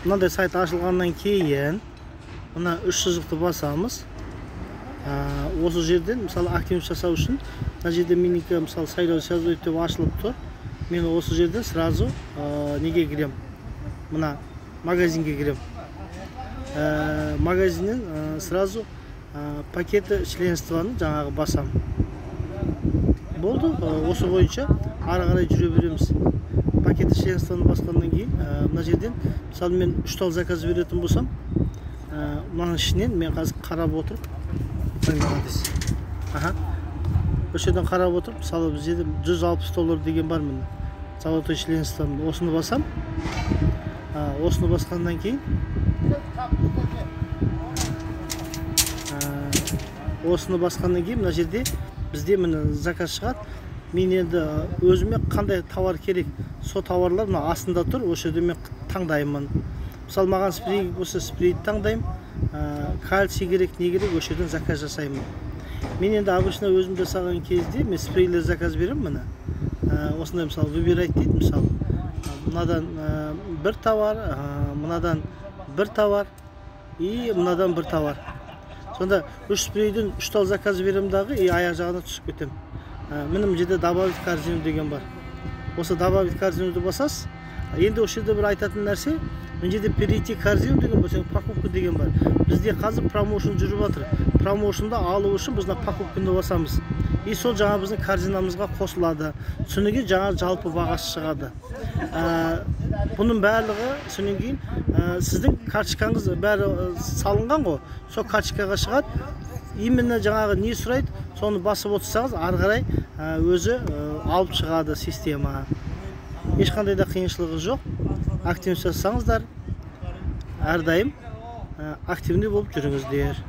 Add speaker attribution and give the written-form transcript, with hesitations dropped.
Speaker 1: мынандай сайт ашылғаннан кейін мына 3 сызықты басамыз. Осы жерден мысалы активность жасау үшін мына жерде менікі мысалы сайлау жазу деп ашылып тұр. Мен осы жерден сразу неге кірем? Мына магазинге кірем. Магазиннен сразу пакеті членствоны жаңағы басам. Болды, осы бойынша ары қарай жүре береміз. Пакеті членствоны басқаннан кейін мына жерден мысалы мен 3 тал заказ беретін болсам, мынаның ішінен мен қазір қарап отырып, осы жерден қарап отырып, мысалы бізде $160 деген бар міне. Золотой членствоны осыны басам. Осыны басқаннан кейін мына жерде бізде міне заказ шығады. Мен енді өзіме қандай товар керек, сол товарлар мына астында тұр. Осы жерде мен таңдаймын. Мысалы маған спрей болса спрейді таңдаймын. Кальций керек, не керек, осы жерден заказ жасаймын. Мен енді обычно өзім жасаған кезде мен спрейлер заказ беремін міне. Осындай мысалы выбирать дейді, мысалы мынадан бір товар, мынадан бір товар и мынадан бір товар. Сонда 3 спрейден 3 тал заказ берем дағы и аяқ жағына түсіп кетем. Мінім жерде добавить корзину деген бар. Осы добавить корзинуды басасыз. Енді осы жерде бір айтатын нәрсе, мен жерде перейти корзину деген бар, покупка деген бар. Бізде қазір промоушн жүріп жатыр. Промоушнда алу үшін біз покупканы басамыз. И сол жаңа біздің корзинамызға қосылады. Түсінеге жаңа жалпы бағасы шығады. Бұның барлығы сонан кейін сіздің карточкаңыз бәрі салынған ғой. Сол карточкаға шығады. Именно жаңағы не сұрайды, соны басып отырсаңыз, ары қарай өзі алып шығады система. Ешқандай да қиыншылығы жоқ. Активность жасаңыздар, әрдайым активный болып жүріңіздер.